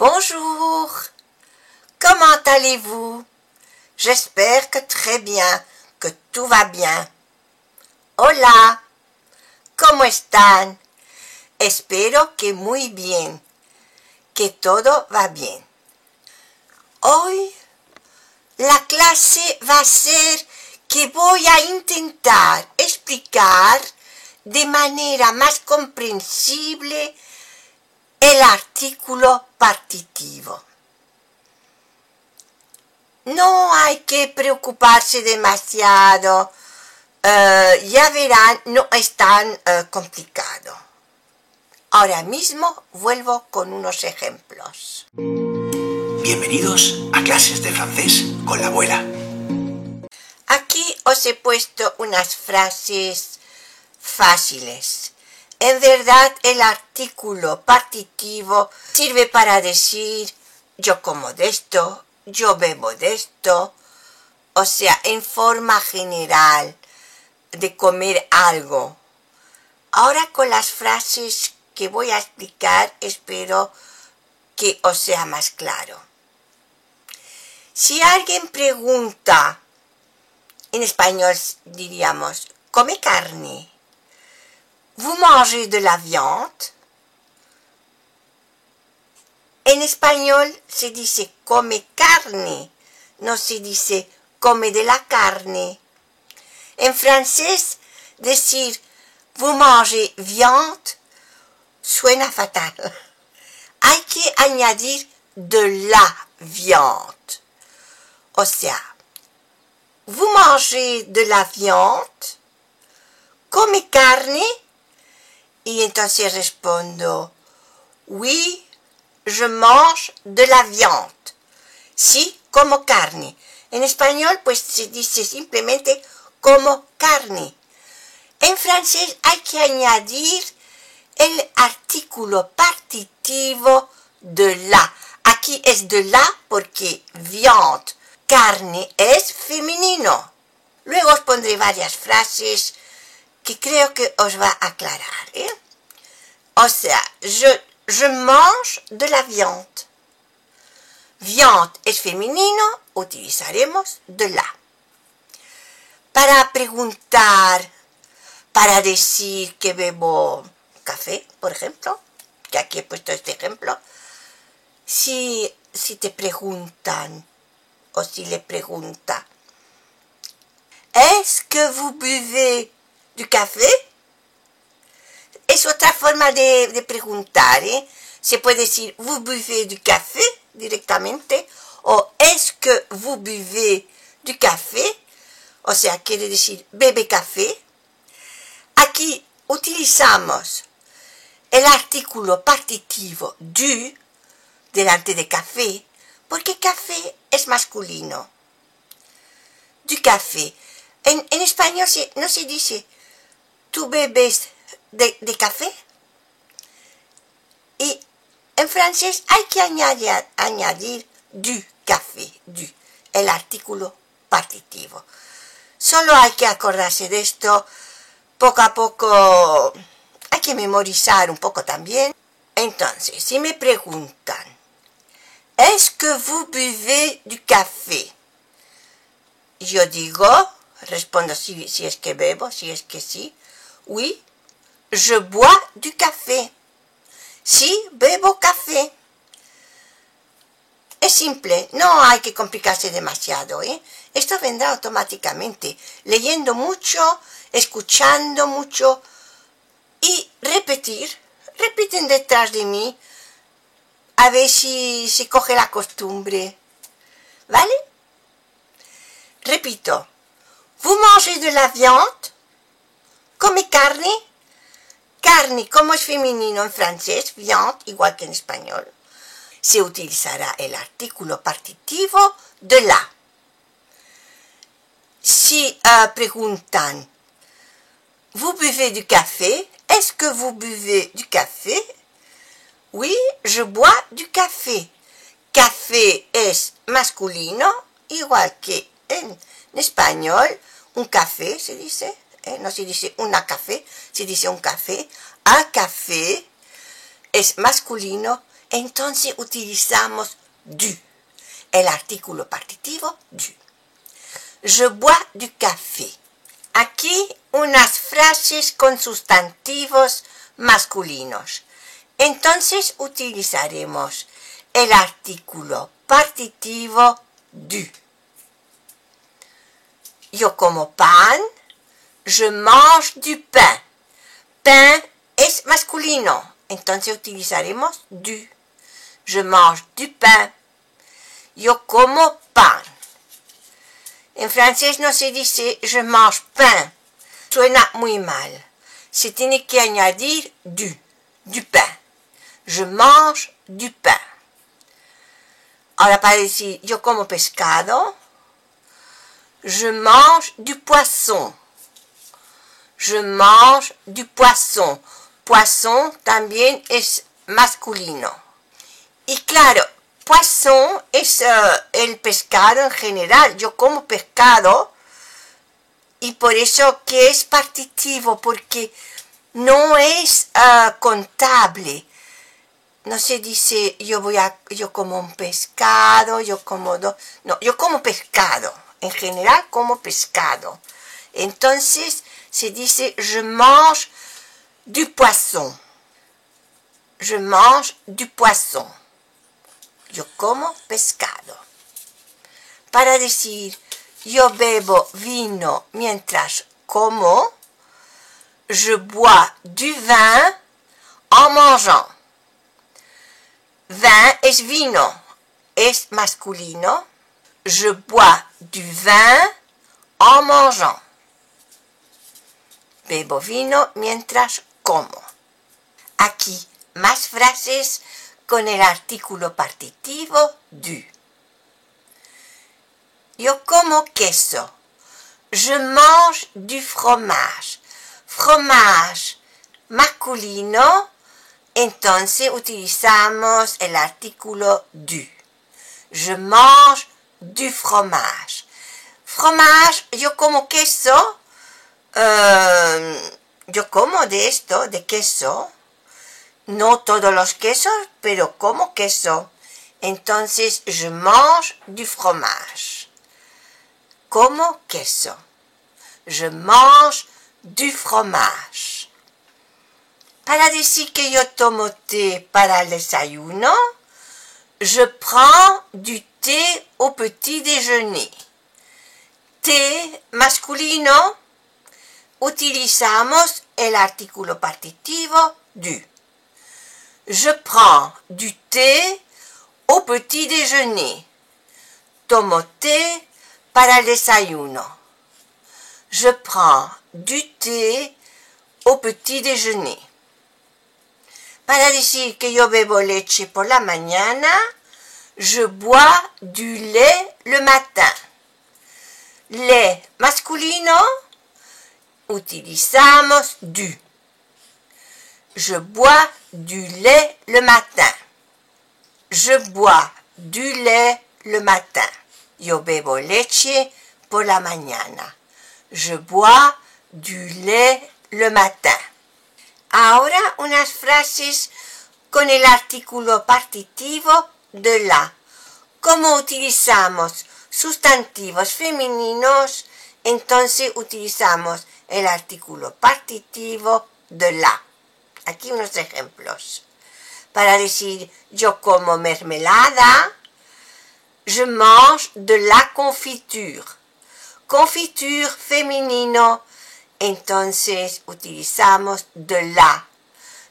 Bonjour, comment allez-vous? J'espère que très bien, que tout va bien. Hola, ¿cómo están? Espero que muy bien, que todo va bien. Hoy la clase va a ser que voy a intentar explicar de manera más comprensible el artículo partitivo. No hay que preocuparse demasiado, ya verán, no es tan complicado. Ahora mismo vuelvo con unos ejemplos. Bienvenidos a clases de francés con la abuela. Aquí os he puesto unas frases fáciles. En verdad, el artículo partitivo sirve para decir yo como de esto, yo bebo de esto, o sea, en forma general de comer algo. Ahora con las frases que voy a explicar, espero que os sea más claro. Si alguien pregunta, en español diríamos, ¿come carne? ¿Vous mangez de la viande? En español se dice come carne, no se dice come de la carne. En francés, decir vous mangez viande suena fatal. Hay que añadir de la viande. O sea, vous mangez de la viande, come carne, y entonces respondo oui, je mange de la viande. Sí, como carne. En español, pues se dice simplemente como carne. En francés hay que añadir el artículo partitivo de la. Aquí es de la porque viande, carne, es femenino. Luego os pondré varias frases que creo que os va a aclarar, ¿eh? O sea, je mange de la viande. Viande es femenino, utilizaremos de la. Para preguntar, para decir que bebo café, por ejemplo, que aquí he puesto este ejemplo, si te preguntan o si le pregunta, ¿est-ce que vous buvez du café? Es otra forma de preguntar, ¿eh? Se puede decir, ¿vous buvez du café? Directamente, o ¿est-ce que vous buvez du café? O sea, quiere decir, ¿bebe café? Aquí utilizamos el artículo partitivo du delante de café, porque café es masculino. Du café. En español no se dice, ¿tú bebes de café? Y en francés hay que añadir du café, du, el artículo partitivo. Solo hay que acordarse de esto, poco a poco hay que memorizar un poco también. Entonces, si me preguntan, ¿est-ce que vous buvez du café? Yo digo, respondo si es que bebo, si es que sí, oui, je bois du café. Sí, bebo café. Es simple, no hay que complicarse demasiado, ¿eh? Esto vendrá automáticamente, leyendo mucho, escuchando mucho y repiten detrás de mí, a ver si se coge la costumbre, ¿vale? Repito, ¿vous mangez de la viande? ¿Come carne? Carne, como es femenino en francés, viande, igual que en español, se utilizará el artículo partitivo de la. Si preguntan, ¿vous buvez du café? ¿Est-ce que vous buvez du café? Oui, je bois du café. Café es masculino, igual que en español, un café se dice, no se dice una café, se dice un café. Un café es masculino, entonces utilizamos du, el artículo partitivo du. Je bois du café. Aquí unas frases con sustantivos masculinos. Entonces utilizaremos el artículo partitivo du. Yo como pan, je mange du pain. Pain es masculino, entonces utilizaremos du. Je mange du pain. Yo como pan. En francés no se dice je mange pain. Suena muy mal. Se tiene que añadir du pain. Je mange du pain. Ahora para decir yo como pescado, je mange du poisson. Je mange du poisson. Poisson también es masculino. Y claro, poisson es el pescado en general. Yo como pescado y por eso que es partitivo, porque no es contable. No se dice yo como un pescado, yo como dos. No, yo como pescado. En general como pescado. Entonces se dice je mange du poisson. Je mange du poisson. Yo como pescado. Para decir yo bebo vino mientras como, je bois du vin en mangeant. Vin es vino, es masculino. Je bois du vin en mangeant. Bebo vino mientras como. Aquí más frases con el artículo partitivo du. Yo como queso. Je mange du fromage. Fromage masculino, entonces utilizamos el artículo du. Je mange du fromage. Fromage, yo como queso. Yo como de esto, de queso. No todos los quesos, pero como queso. Entonces, je mange du fromage. Como queso. Je mange du fromage. Para decir que yo tomo té para el desayuno, je prends du thé au petit déjeuner. Té masculino, utilizamos el artículo partitivo du. Je prends du thé au petit déjeuner. Tomo té para el desayuno. Je prends du thé au petit déjeuner. Para decir que yo bebo leche por la mañana, je bois du lait le matin. Lait masculino, utilizamos du. Je bois du lait le matin. Je bois du lait le matin. Yo bebo leche por la mañana. Je bois du lait le matin. Ahora unas frases con el artículo partitivo de la. Como utilizamos sustantivos femeninos, entonces utilizamos el artículo partitivo de la. Aquí unos ejemplos. Para decir yo como mermelada, je mange de la confiture. Confiture femenino, entonces utilizamos de la.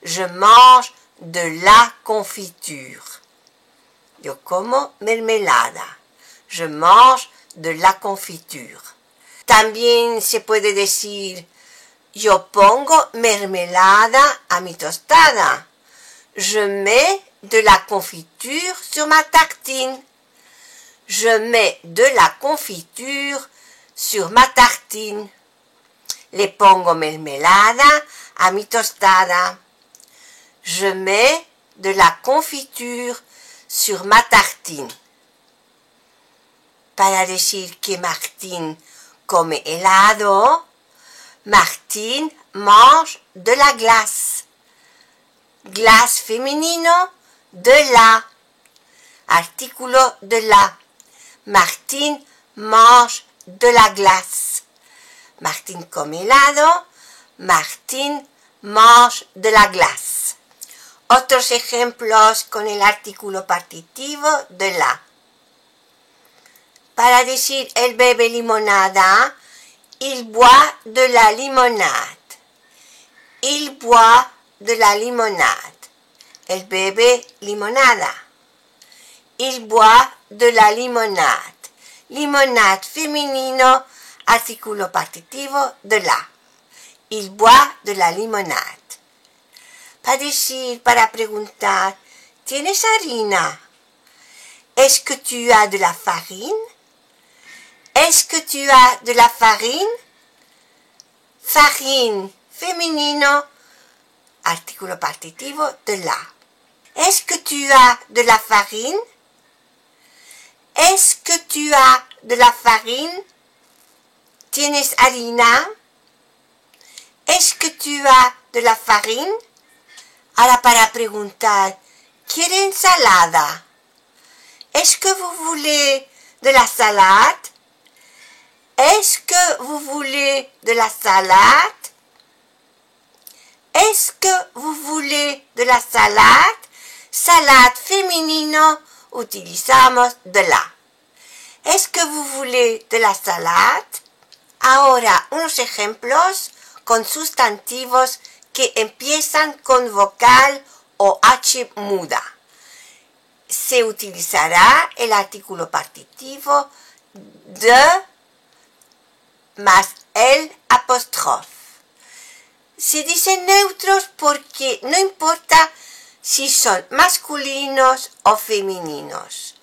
Je mange de la confiture. Yo como mermelada. Je mange de la confiture. También se puede decir yo pongo mermelada a mi tostada. Je mets de la confiture sur ma tartine. Je mets de la confiture sur ma tartine. Le pongo mermelada a mi tostada. Je mets de la confiture sur ma tartine. Para decir que Martín come helado, Martín mange de la glace. Glace femenino, de la. Artículo de la. Martine mange de la glace. Martine come helado. Martine mange de la glace. Otros ejemplos con el artículo partitivo de la. Para decir él bebe limonada, il boit de la limonade. Il boit de la limonade. Él bebe limonada. Il boit de la limonade. Limonade femenino, artículo partitivo de la. Il boit de la limonade. Para decir, para preguntar, ¿tienes harina? Est-ce que tu as de la farine? Est-ce que tu as de la farine? Farine femenino, artículo partitivo de la. Est-ce que tu as de la farine? Est-ce que tu as de la farine? ¿Tienes harina? Est-ce que tu as de la farine? Ahora para preguntar, ¿quiere ensalada? Est-ce que vous voulez de la salade? Est-ce que vous voulez de la salade? Est-ce que vous voulez de la salade? Salade femenino, utilizamos de la. Est-ce que vous voulez de la salade? Ahora, unos ejemplos con sustantivos que empiezan con vocal o H muda. Se utilizará el artículo partitivo de más el apóstrofe. Se dicen neutros porque no importa si son masculinos o femeninos.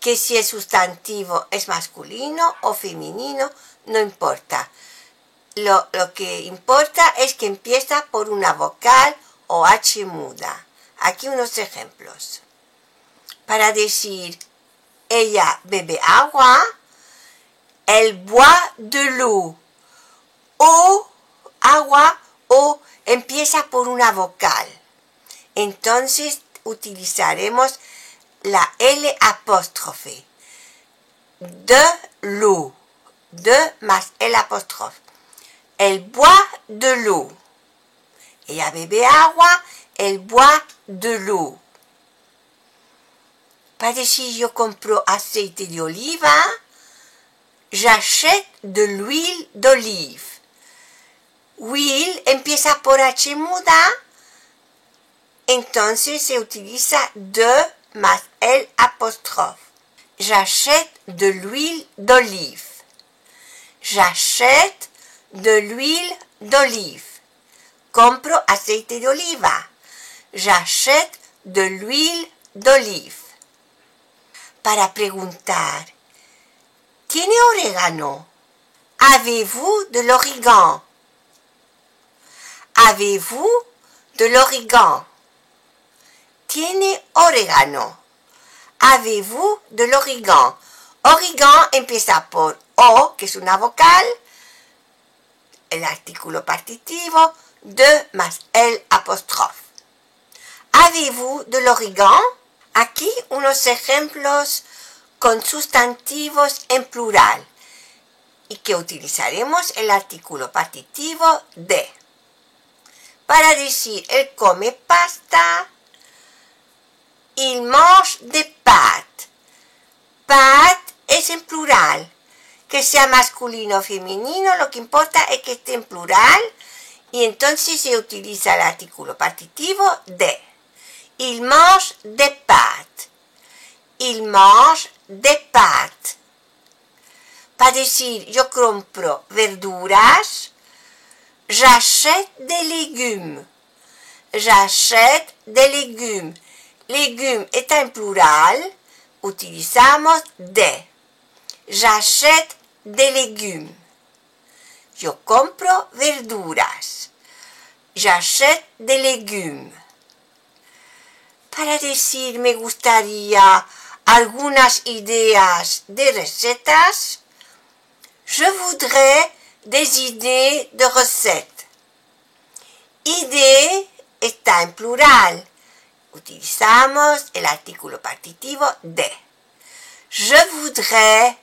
Que si el sustantivo es masculino o femenino, no importa. Lo que importa es que empieza por una vocal o H muda. Aquí unos ejemplos. Para decir, ella bebe agua, elle boit de l'eau. O, agua, o, empieza por una vocal. Entonces utilizaremos la L apóstrofe. De l'eau. De más el apóstrofe. Elle boit de l'eau. Ella bebe agua, elle boit de l'eau. Para decir yo compro aceite de oliva, j'achète de l'huile d'olive. Huile empieza por H muda, entonces se utiliza de más el apóstrofe. J'achète de l'huile d'olive. J'achète de l'huile d'olive. Compro aceite de oliva. J'achète de l'huile d'olive. Para preguntar, ¿tiene orégano? Avez-vous de l'origan? Avez-vous de l'origan? Tiene orégano. Avez-vous de l'origan? Origan empieza por O, que es una vocal, el artículo partitivo, de más el apóstrofe. Avez-vous de l'origan? Aquí unos ejemplos con sustantivos en plural y que utilizaremos el artículo partitivo de. Para decir, él come pasta, il mange des pâtes. Pâtes es en plural. Que sea masculino o femenino, lo que importa es que esté en plural y entonces se utiliza el artículo partitivo de. Il mange des pâtes. Il mange des pâtes. Para decir, yo compro verduras, j'achète des légumes. J'achète des légumes. Légumes está en plural, utilizamos de. J'achète des légumes. Yo compro verduras. J'achète des légumes. Para decir me gustaría algunas ideas de recetas, je voudrais des idées de recettes. Idée está en plural. utilizamos el artículo partitivo de. Je voudrais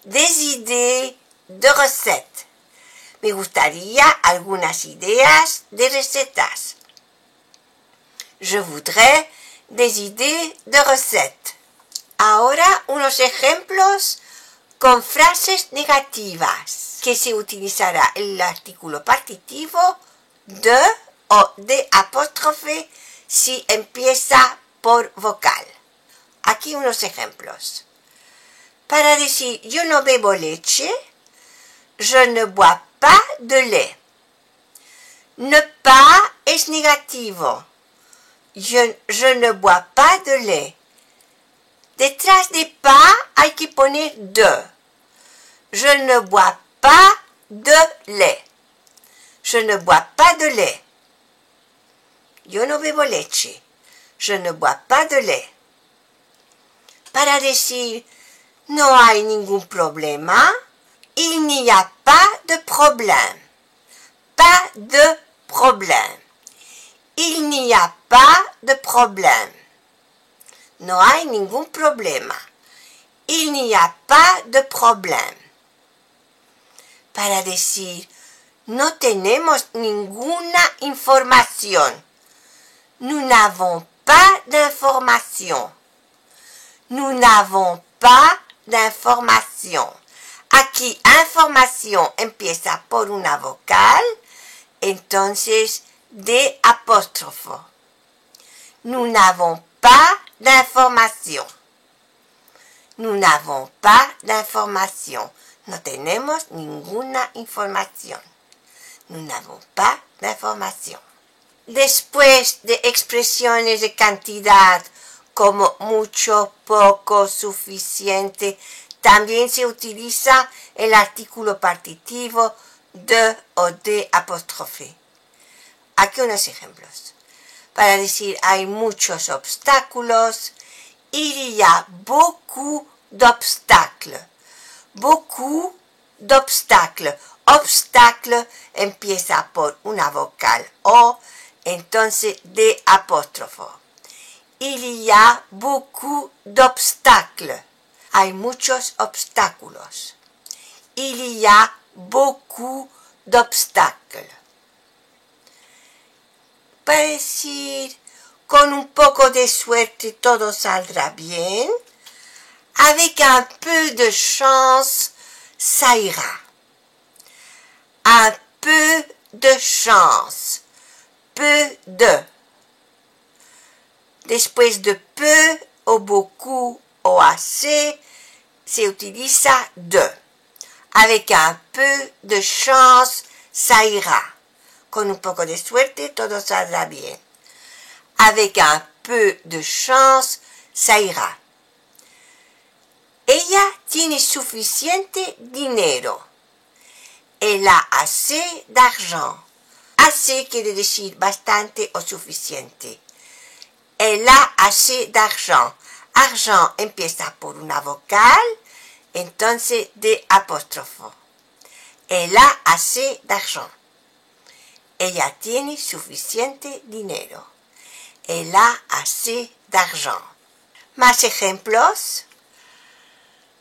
des idées de recettes. Me gustaría algunas ideas de recetas. Je voudrais des idées de recettes. Ahora unos ejemplos con frases negativas que se utilizará el artículo partitivo de o de apóstrofe si empieza por vocal. Aquí unos ejemplos. Para decir yo no bebo leche, je ne bois pas de lait. Ne pas es negativo. Je ne bois pas de lait. Detrás de pas hay que poner de. Je ne bois pas de lait. Je ne bois pas de lait. Yo no bebo leche. Je ne bois pas de lait. Para decir no hay ningún problema, il n'y a pas de problème. Pas de problème. Il n'y a pas de problème. No hay ningún problema. Il n'y a pas de problème. Para decir no tenemos ninguna información. Nous n'avons pas d'information. Nous n'avons pas d'information. Aquí información empieza por una vocal, entonces de apóstrofo. Nous n'avons pas d'information. Nous n'avons pas d'information. No tenemos ninguna información. Nous n'avons pas d'information. Después de expresiones de cantidad como mucho, poco, suficiente, también se utiliza el artículo partitivo de o de apóstrofe. Aquí unos ejemplos. Para decir hay muchos obstáculos, il y a beaucoup d'obstacles. Beaucoup d'obstacles. Obstacle empieza por una vocal o, entonces de apóstrofo. Il y a beaucoup d'obstacles. Hay muchos obstáculos. Il y a beaucoup d'obstacles. Para decir con un poco de suerte todo saldrá bien, avec un peu de chance, ça ira. Un peu de chance. Peu de. Después de peu o beaucoup o assez, se utiliza de. Avec un peu de chance, ça ira. Con un poco de suerte, todo saldrá bien. Avec un peu de chance, ça ira. Ella tiene suficiente dinero. Elle a assez d'argent. Assez quiere decir bastante o suficiente. Elle a assez d'argent. Argent empieza por una vocal, entonces de apóstrofo. Elle a assez d'argent. Ella tiene suficiente dinero. Elle a assez d'argent. Más ejemplos.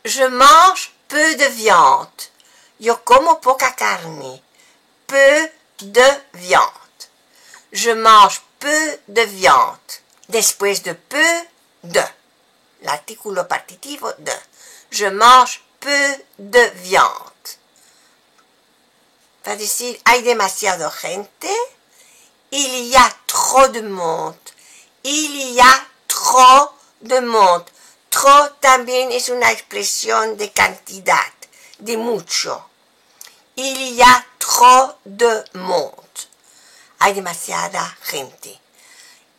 Je mange peu de viande. Yo como poca carne. Peu de viande. Je mange peu de viande. Después de peu, de. L'artículo partitivo de. Je mange peu de viande. Para decir, hay demasiado gente. Il y a trop de monde. Il y a trop de monde. Trop también es una expresión de cantidad, de mucho. Il y a trop de monde. Hay demasiada gente.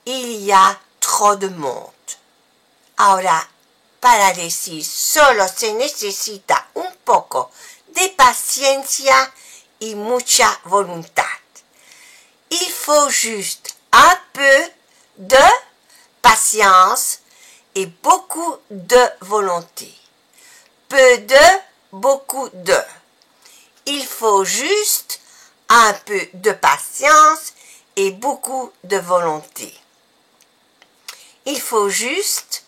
Il y a trop de monde. Ahora, para decir solo se necesita un poco de paciencia y mucha voluntad. Il faut juste un peu de patience et beaucoup de volonté. Peu de, beaucoup de. Il faut juste un peu de patience et beaucoup de volonté. Il faut juste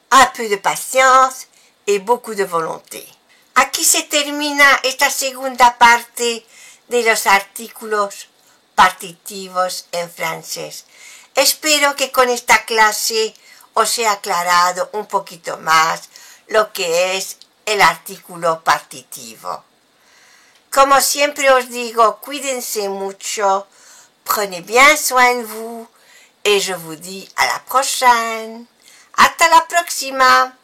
un peu de paciencia y beaucoup de voluntad. Aquí se termina esta segunda parte de los artículos partitivos en francés. Espero que con esta clase os he aclarado un poquito más lo que es el artículo partitivo. Como siempre os digo, cuídense mucho, prenez bien soin de vous et je vous dis à la prochaine. Hasta la próxima.